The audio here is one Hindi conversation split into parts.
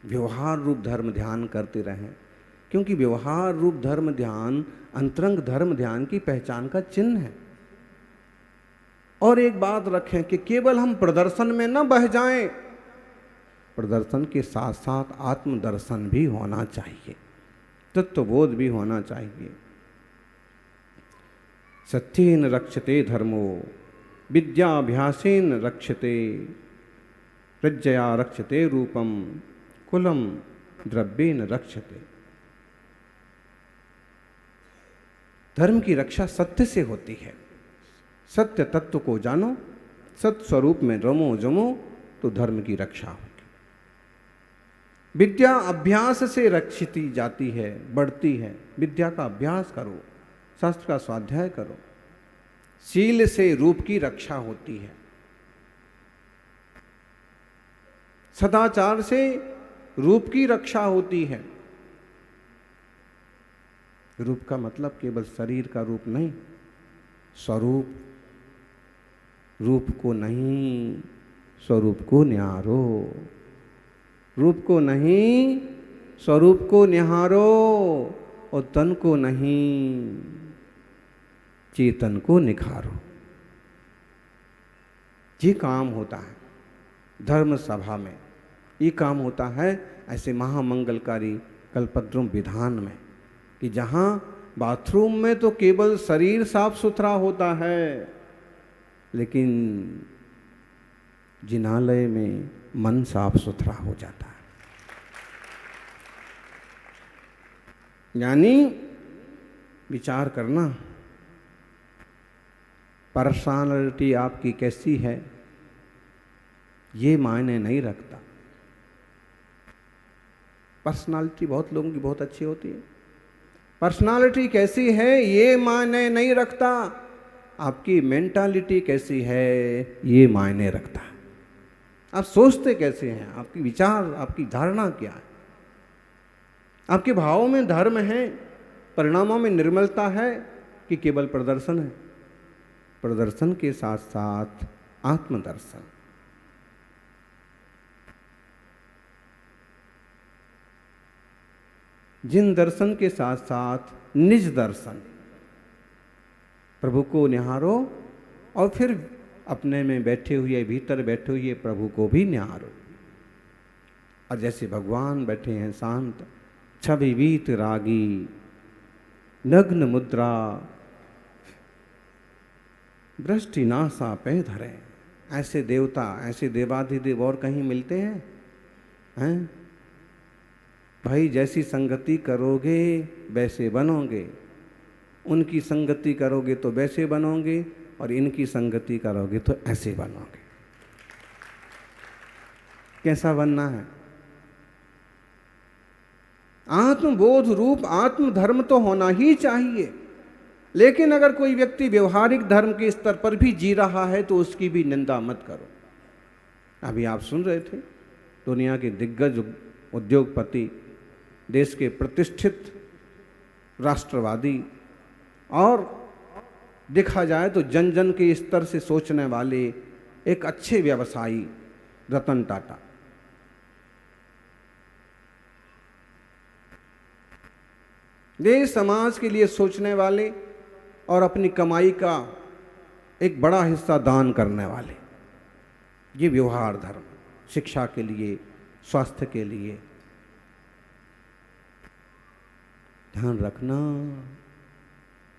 व्यवहार रूप धर्म ध्यान करते रहें, क्योंकि व्यवहार रूप धर्म ध्यान अंतरंग धर्म ध्यान की पहचान का चिन्ह है। और एक बात रखें कि केवल हम प्रदर्शन में न बह जाएं, प्रदर्शन के साथ साथ आत्मदर्शन भी होना चाहिए, तत्वबोध भी होना चाहिए। सत्येन रक्षते धर्मो विद्याभ्यासेन रक्षते प्रज्ञया रक्षते रूपम कुलम द्रव्येन रक्षते। धर्म की रक्षा सत्य से होती है। सत्य तत्व को जानो, सत्य स्वरूप में रमो जमो, तो धर्म की रक्षा होगी। विद्या अभ्यास से रक्षित जाती है, बढ़ती है। विद्या का अभ्यास करो, शास्त्र का स्वाध्याय करो। शील से रूप की रक्षा होती है, सदाचार से रूप की रक्षा होती है। रूप का मतलब केवल शरीर का रूप नहीं, स्वरूप। रूप को नहीं, स्वरूप को निहारो। रूप को नहीं, स्वरूप को निहारो। और तन को नहीं, चेतन को निखारो। ये काम होता है धर्म सभा में, ये काम होता है ऐसे महामंगलकारी कल्पद्रुम विधान में, कि जहाँ बाथरूम में तो केवल शरीर साफ सुथरा होता है, लेकिन जिनालय में मन साफ सुथरा हो जाता है। यानी विचार करना, पर्सनालिटी आपकी कैसी है ये मायने नहीं रखता। पर्सनालिटी बहुत लोगों की बहुत अच्छी होती है, पर्सनालिटी कैसी है ये मायने नहीं रखता। आपकी मेंटालिटी कैसी है ये मायने रखता है। आप सोचते कैसे हैं, आपकी विचार, आपकी धारणा क्या है। आपके भावों में धर्म है, परिणामों में निर्मलता है, कि केवल प्रदर्शन है। प्रदर्शन के साथ साथ आत्मदर्शन। जिन दर्शन के साथ साथ निज दर्शन। प्रभु को निहारो और फिर अपने में बैठे हुए, भीतर बैठे हुए प्रभु को भी निहारो। और जैसे भगवान बैठे हैं शांत, छवि वीत रागी, नग्न मुद्रा, दृष्टि नासा पे धरे। ऐसे देवता, ऐसे देवाधिदेव और कहीं मिलते हैं? भाई जैसी संगति करोगे वैसे बनोगे, उनकी संगति करोगे तो वैसे बनोगे, और इनकी संगति करोगे तो ऐसे बनोगे। कैसा बनना है? आत्मबोध रूप आत्मधर्म तो होना ही चाहिए। लेकिन अगर कोई व्यक्ति व्यवहारिक धर्म के स्तर पर भी जी रहा है तो उसकी भी निंदा मत करो। अभी आप सुन रहे थे, दुनिया के दिग्गज उद्योगपति, देश के प्रतिष्ठित राष्ट्रवादी, और देखा जाए तो जन जन के स्तर से सोचने वाले एक अच्छे व्यवसायी रतन टाटा, देश समाज के लिए सोचने वाले और अपनी कमाई का एक बड़ा हिस्सा दान करने वाले, ये व्यवहार धर्म, शिक्षा के लिए, स्वास्थ्य के लिए। ध्यान रखना,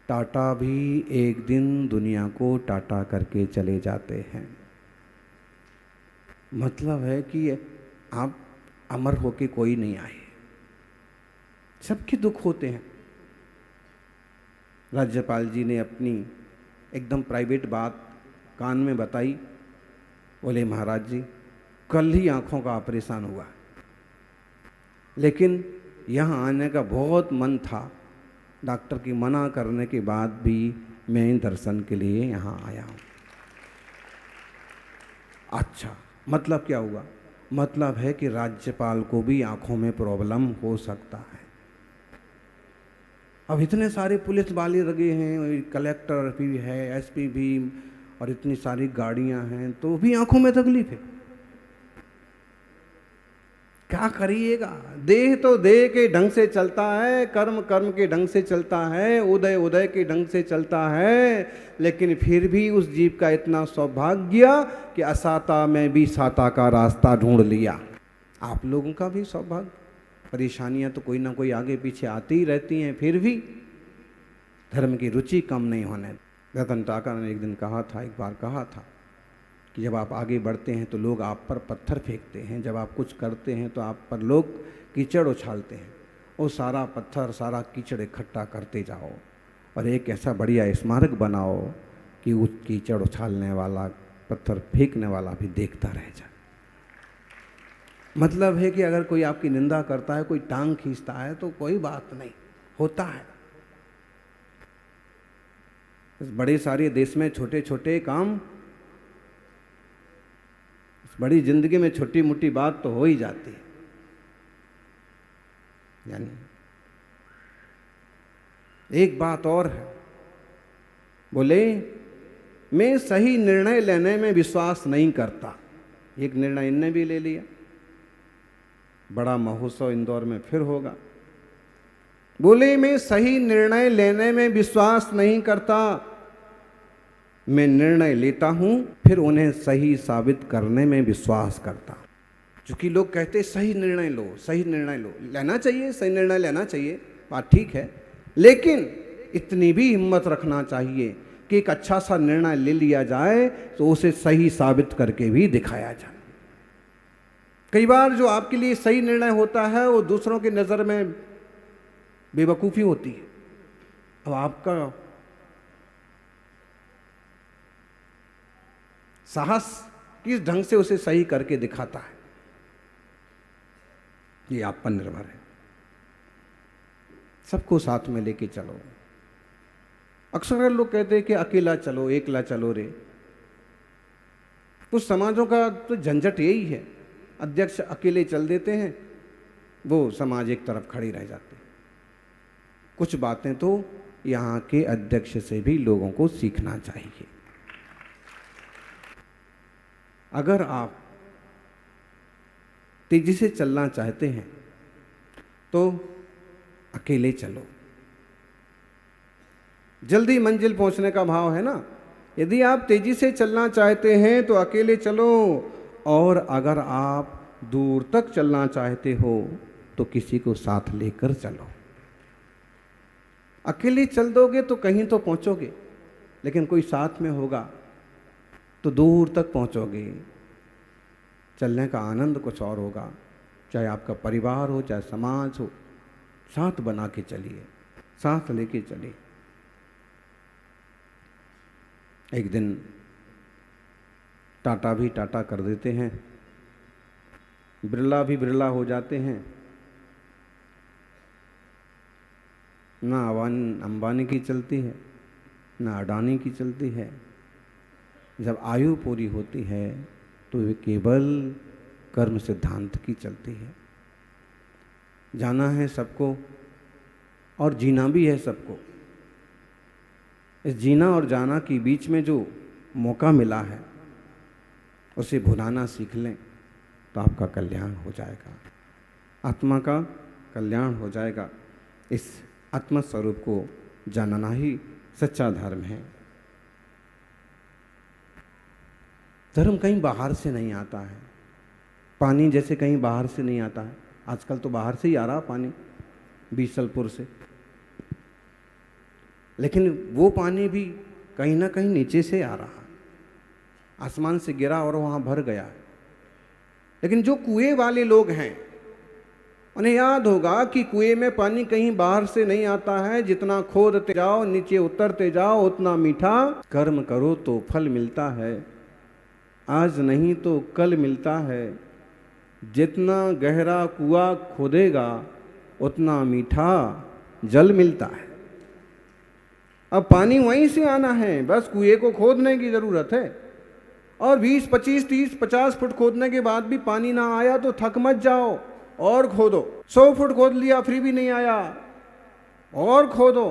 टाटा भी एक दिन दुनिया को टाटा करके चले जाते हैं। मतलब है कि आप अमर होके कोई नहीं आए, सबके दुख होते हैं। राज्यपाल जी ने अपनी एकदम प्राइवेट बात कान में बताई, बोले महाराज जी कल ही आँखों का ऑपरेशन हुआ, लेकिन यहाँ आने का बहुत मन था, डॉक्टर की मना करने के बाद भी मैं दर्शन के लिए यहाँ आया हूँ। अच्छा, मतलब क्या हुआ? मतलब है कि राज्यपाल को भी आँखों में प्रॉब्लम हो सकता है। अब इतने सारे पुलिस वाले लगे हैं, कलेक्टर भी है, एसपी भी, और इतनी सारी गाड़ियां हैं, तो भी आंखों में तकलीफ है। क्या करिएगा? देह तो देह के ढंग से चलता है, कर्म कर्म के ढंग से चलता है, उदय उदय के ढंग से चलता है, लेकिन फिर भी उस जीव का इतना सौभाग्य कि असाता में भी साता का रास्ता ढूंढ लिया। आप लोगों का भी सौभाग्य। परेशानियां तो कोई ना कोई आगे पीछे आती ही रहती हैं, फिर भी धर्म की रुचि कम नहीं होने। रतन टाटा ने एक दिन कहा था, एक बार कहा था कि जब आप आगे बढ़ते हैं तो लोग आप पर पत्थर फेंकते हैं, जब आप कुछ करते हैं तो आप पर लोग कीचड़ उछालते हैं। वो सारा पत्थर सारा कीचड़ इकट्ठा करते जाओ और एक ऐसा बढ़िया स्मारक बनाओ कि उस कीचड़ उछालने वाला, पत्थर फेंकने वाला भी देखता रह जाए। मतलब है कि अगर कोई आपकी निंदा करता है, कोई टांग खींचता है तो कोई बात नहीं, होता है। इस बड़े सारे देश में छोटे छोटे काम, बड़ी जिंदगी में छोटी मोटी बात तो हो ही जाती है। यानी एक बात और है, बोले मैं सही निर्णय लेने में विश्वास नहीं करता। एक निर्णय इनने भी ले लिया, बड़ा महोत्सव इंदौर में फिर होगा। बोले मैं सही निर्णय लेने में विश्वास नहीं करता, मैं निर्णय लेता हूं फिर उन्हें सही साबित करने में विश्वास करता। क्योंकि लोग कहते सही निर्णय लो, सही निर्णय लो, लेना चाहिए, सही निर्णय लेना चाहिए, बात ठीक है, लेकिन इतनी भी हिम्मत रखना चाहिए कि एक अच्छा सा निर्णय ले लिया जाए तो उसे सही साबित करके भी दिखाया जाए। कई बार जो आपके लिए सही निर्णय होता है वो दूसरों की नज़र में बेवकूफ़ी होती है। अब आपका साहस किस ढंग से उसे सही करके दिखाता है, ये आप पर निर्भर है। सबको साथ में लेके चलो। अक्सर लोग कहते हैं कि अकेला चलो, एकला चलो रे। कुछ समाजों का तो झंझट यही है, अध्यक्ष अकेले चल देते हैं, वो समाज एक तरफ खड़ी रह जाती है। कुछ बातें तो यहाँ के अध्यक्ष से भी लोगों को सीखना चाहिए। अगर आप तेजी से चलना चाहते हैं तो अकेले चलो। जल्दी मंजिल पहुंचने का भाव है ना। यदि आप तेजी से चलना चाहते हैं तो अकेले चलो, और अगर आप दूर तक चलना चाहते हो तो किसी को साथ लेकर चलो। अकेले चल दोगे तो कहीं तो पहुंचोगे, लेकिन कोई साथ में होगा तो दूर तक पहुंचोगे। चलने का आनंद कुछ और होगा, चाहे आपका परिवार हो, चाहे समाज हो, साथ बना के चलिए, साथ लेके चलिए। एक दिन टाटा भी टाटा कर देते हैं, बिरला भी बिरला हो जाते हैं। ना अंबानी की चलती है, ना अडानी की चलती है। जब आयु पूरी होती है तो वे केवल कर्म सिद्धांत की चलती है। जाना है सबको और जीना भी है सबको। इस जीना और जाना के बीच में जो मौका मिला है उसे भुलाना सीख लें तो आपका कल्याण हो जाएगा, आत्मा का कल्याण हो जाएगा। इस आत्म स्वरूप को जानना ही सच्चा धर्म है। धर्म कहीं बाहर से नहीं आता है, पानी जैसे कहीं बाहर से नहीं आता है। आजकल तो बाहर से ही आ रहा पानी, बीसलपुर से, लेकिन वो पानी भी कहीं ना कहीं नीचे से आ रहा, आसमान से गिरा और वहाँ भर गया। लेकिन जो कुएं वाले लोग हैं उन्हें याद होगा कि कुएं में पानी कहीं बाहर से नहीं आता है। जितना खोदते जाओ, नीचे उतरते जाओ, उतना मीठा। कर्म करो तो फल मिलता है, आज नहीं तो कल मिलता है। जितना गहरा कुआं खोदेगा उतना मीठा जल मिलता है। अब पानी वहीं से आना है, बस कुएं को खोदने की ज़रूरत है। और 20, 25, 30, 50 फुट खोदने के बाद भी पानी ना आया तो थक मत जाओ, और खोदो। 100 फुट खोद लिया फिर भी नहीं आया, और खोदो,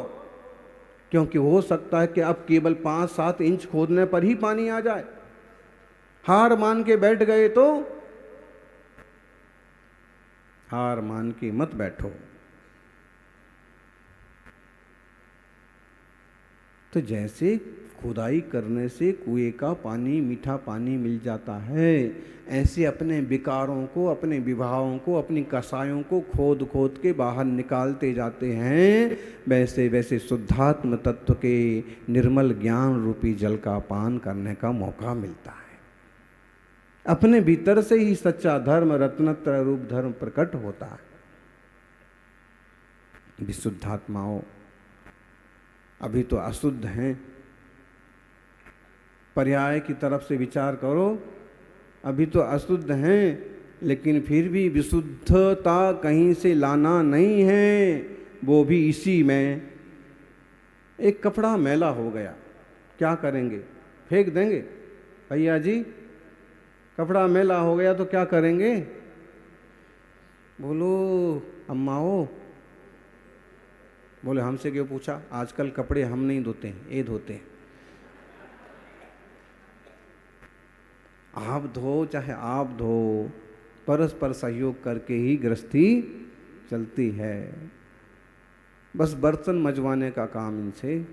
क्योंकि हो सकता है कि अब केवल 5-7 इंच खोदने पर ही पानी आ जाए। हार मान के बैठ गए तो हार मान के मत बैठो। तो जैसे खुदाई करने से कुएं का पानी, मीठा पानी मिल जाता है, ऐसे अपने विकारों को, अपने विभावों को, अपनी कसायों को खोद खोद के बाहर निकालते जाते हैं। वैसे वैसे शुद्धात्म तत्व के निर्मल ज्ञान रूपी जल का पान करने का मौका मिलता है। अपने भीतर से ही सच्चा धर्म, रत्नत्रय रूप धर्म प्रकट होता है। विशुद्धात्माओं, अभी तो अशुद्ध हैं, पर्याय की तरफ से विचार करो। अभी तो अशुद्ध हैं, लेकिन फिर भी विशुद्धता कहीं से लाना नहीं है, वो भी इसी में। एक कपड़ा मैला हो गया, क्या करेंगे? फेंक देंगे? भैया जी, कपड़ा मैला हो गया तो क्या करेंगे? बोलो अम्माओ। बोले हमसे क्यों पूछा, आजकल कपड़े हम नहीं धोते हैं, ये धोते हैं। आप धो चाहे आप धो, परस्पर सहयोग करके ही गृहस्थी चलती है। बस बर्तन मजवाने का काम इनसे।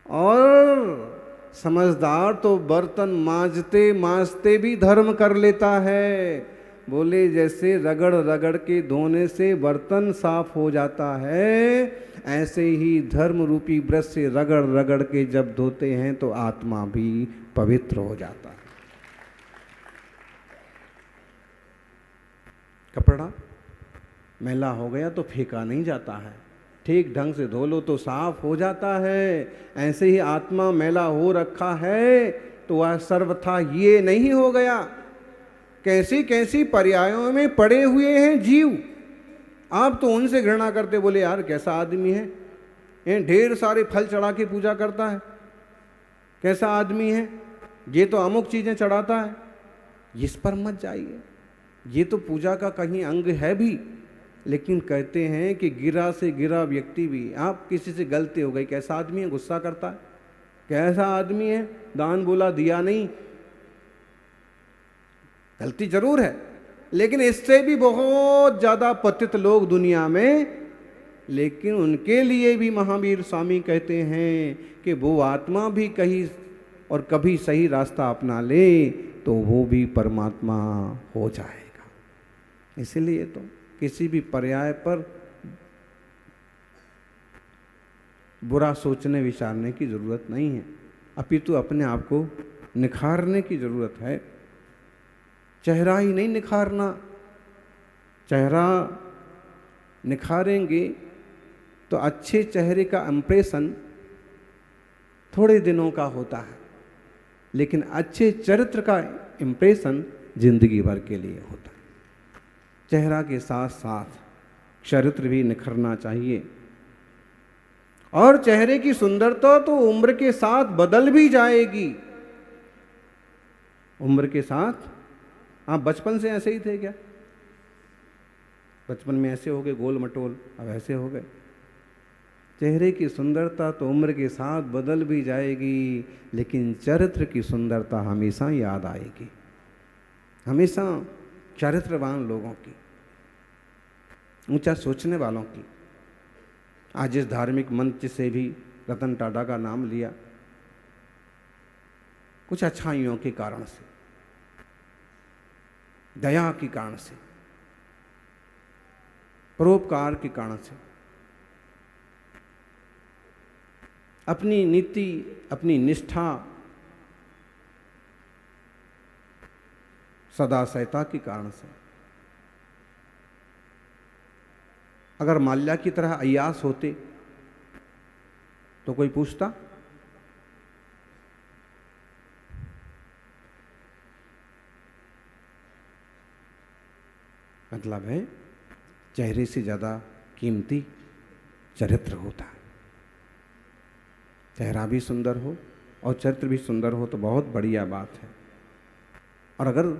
और समझदार तो बर्तन मांजते मांजते भी धर्म कर लेता है। बोले जैसे रगड़ रगड़ के धोने से बर्तन साफ हो जाता है, ऐसे ही धर्म रूपी ब्रश से रगड़ रगड़ के जब धोते हैं तो आत्मा भी पवित्र हो जाता है। कपड़ा मैला हो गया तो फेंका नहीं जाता है, ठीक ढंग से धो लो तो साफ हो जाता है। ऐसे ही आत्मा मैला हो रखा है तो वह सर्वथा ये नहीं हो गया। कैसी कैसी पर्यायों में पड़े हुए हैं जीव। आप तो उनसे घृणा करते, बोले यार कैसा आदमी है, ये ढेर सारे फल चढ़ा के पूजा करता है, कैसा आदमी है, ये तो अमुक चीज़ें चढ़ाता है। इस पर मत जाइए, ये तो पूजा का कहीं अंग है भी। लेकिन कहते हैं कि गिरा से गिरा व्यक्ति भी, आप किसी से गलती हो गई, कैसा आदमी है, गुस्सा करता है, कैसा आदमी है, दान बोला दिया नहीं, गलती जरूर है। लेकिन इससे भी बहुत ज़्यादा पतित लोग दुनिया में, लेकिन उनके लिए भी महावीर स्वामी कहते हैं कि वो आत्मा भी कहीं और कभी सही रास्ता अपना ले तो वो भी परमात्मा हो जाएगा। इसलिए तो किसी भी पर्याय पर बुरा सोचने विचारने की ज़रूरत नहीं है, अपितु अपने आप को निखारने की ज़रूरत है। चेहरा ही नहीं निखारना, चेहरा निखारेंगे तो अच्छे चेहरे का इंप्रेशन थोड़े दिनों का होता है, लेकिन अच्छे चरित्र का इंप्रेशन जिंदगी भर के लिए होता है। चेहरा के साथ साथ चरित्र भी निखरना चाहिए। और चेहरे की सुंदरता तो उम्र के साथ बदल भी जाएगी। उम्र के साथ, आप बचपन से ऐसे ही थे क्या? बचपन में ऐसे हो गए गोल मटोल, अब ऐसे हो गए। चेहरे की सुंदरता तो उम्र के साथ बदल भी जाएगी, लेकिन चरित्र की सुंदरता हमेशा याद आएगी, हमेशा चरित्रवान लोगों की, ऊंचा सोचने वालों की। आज इस धार्मिक मंच से भी रतन टाटा का नाम लिया, कुछ अच्छाइयों के कारण से, दया के कारण से, परोपकार के कारण से, अपनी नीति, अपनी निष्ठा, सदाशयता के कारण से। अगर माल्या की तरह अय्यास होते तो कोई पूछता? मतलब है चेहरे से ज़्यादा कीमती चरित्र होता है। चेहरा भी सुंदर हो और चरित्र भी सुंदर हो तो बहुत बढ़िया बात है। और अगर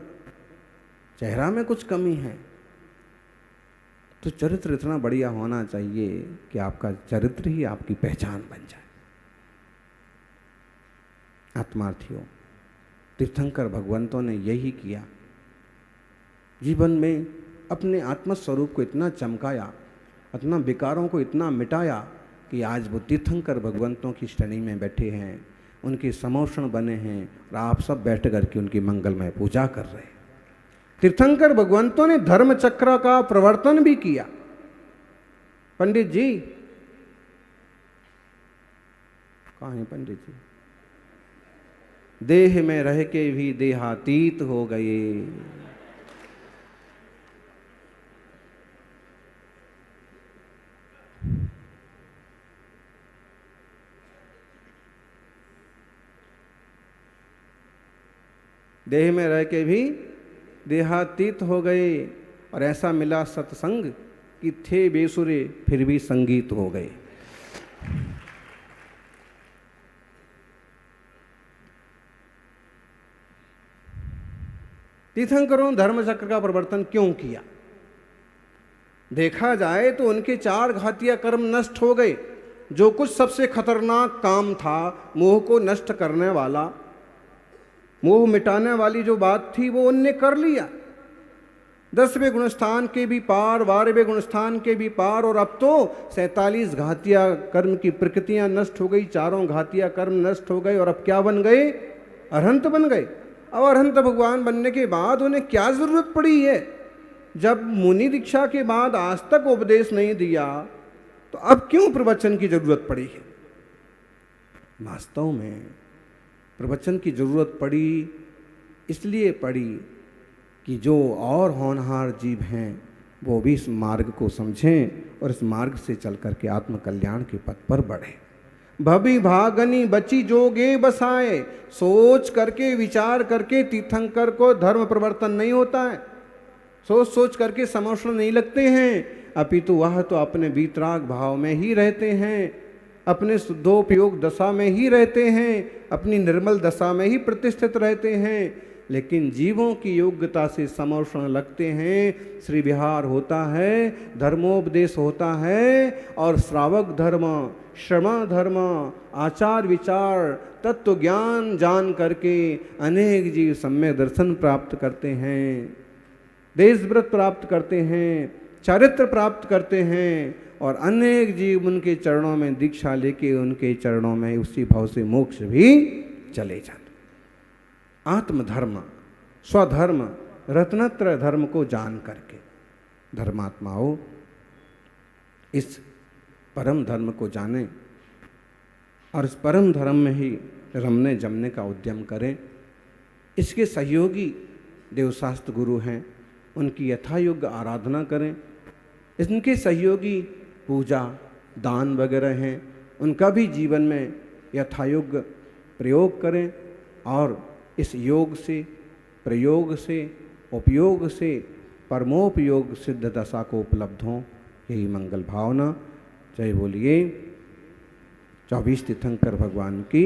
चेहरा में कुछ कमी है तो चरित्र इतना बढ़िया होना चाहिए कि आपका चरित्र ही आपकी पहचान बन जाए। आत्मार्थियों, तीर्थंकर भगवंतों ने यही किया। जीवन में अपने आत्मस्वरूप को इतना चमकाया, अपना विकारों को इतना मिटाया कि आज वो तीर्थंकर भगवंतों की श्रेणी में बैठे हैं, उनके समोषण बने हैं और आप सब बैठ करके उनकी मंगलमय पूजा कर रहे हैं। तीर्थंकर भगवंतों ने धर्म चक्र का प्रवर्तन भी किया। पंडित जी कहाँ हैं? पंडित जी देह में रह के भी देहातीत हो गए। देह में रह के भी देहातीत हो गए और ऐसा मिला सत्संग कि थे बेसुरे फिर भी संगीत हो गए। तीर्थंकरों धर्मचक्र का प्रवर्तन क्यों किया? देखा जाए तो उनके 4 घातीय कर्म नष्ट हो गए। जो कुछ सबसे खतरनाक काम था, मोह को नष्ट करने वाला, मोह मिटाने वाली जो बात थी, वो उनने कर लिया। 10वें गुणस्थान के भी पार, 12वें गुणस्थान के भी पार, और अब तो 47 घातीय कर्म की प्रकृतियां नष्ट हो गई, 4 घातीय कर्म नष्ट हो गए और अब क्या बन गए? अरहंत बन गए। अब अरहंत भगवान बनने के बाद उन्हें क्या जरूरत पड़ी है? जब मुनि दीक्षा के बाद आज तक उपदेश नहीं दिया तो अब क्यों प्रवचन की जरूरत पड़ी है? वास्तव में प्रवचन की जरूरत पड़ी इसलिए पड़ी कि जो और होनहार जीव हैं वो भी इस मार्ग को समझें और इस मार्ग से चल करके आत्मकल्याण के पथ पर बढ़े। भवि भागनी बची जोगे बसाए, सोच करके विचार करके तीर्थंकर को धर्म प्रवर्तन नहीं होता है। सोच सोच करके समोषण नहीं लगते हैं, अपितु वह तो अपने वीतराग भाव में ही रहते हैं, अपने शुद्धोपयोग दशा में ही रहते हैं, अपनी निर्मल दशा में ही प्रतिष्ठित रहते हैं। लेकिन जीवों की योग्यता से समोषण लगते हैं, श्री विहार होता है, धर्मोपदेश होता है और श्रावक धर्म, श्रमण धर्म, आचार विचार, तत्व ज्ञान जान करके अनेक जीव सम्यक दर्शन प्राप्त करते हैं, देशव्रत प्राप्त करते हैं, चारित्र प्राप्त करते हैं और अनेक जीव उनके चरणों में दीक्षा लेके उनके चरणों में उसी भाव से मोक्ष भी चले जाते। आत्मधर्म, स्वधर्म, रत्नत्र धर्म को जान करके धर्मात्माओं इस परम धर्म को जानें और इस परम धर्म में ही रमने जमने का उद्यम करें। इसके सहयोगी देवशास्त्र गुरु हैं, उनकी यथायोग्य आराधना करें। इनके सहयोगी पूजा दान वगैरह हैं, उनका भी जीवन में यथायोग्य प्रयोग करें और इस योग से, प्रयोग से, उपयोग से परमोपयोग सिद्ध दशा को उपलब्ध हों, यही मंगल भावना। जय बोलिए 24 तीर्थंकर भगवान की।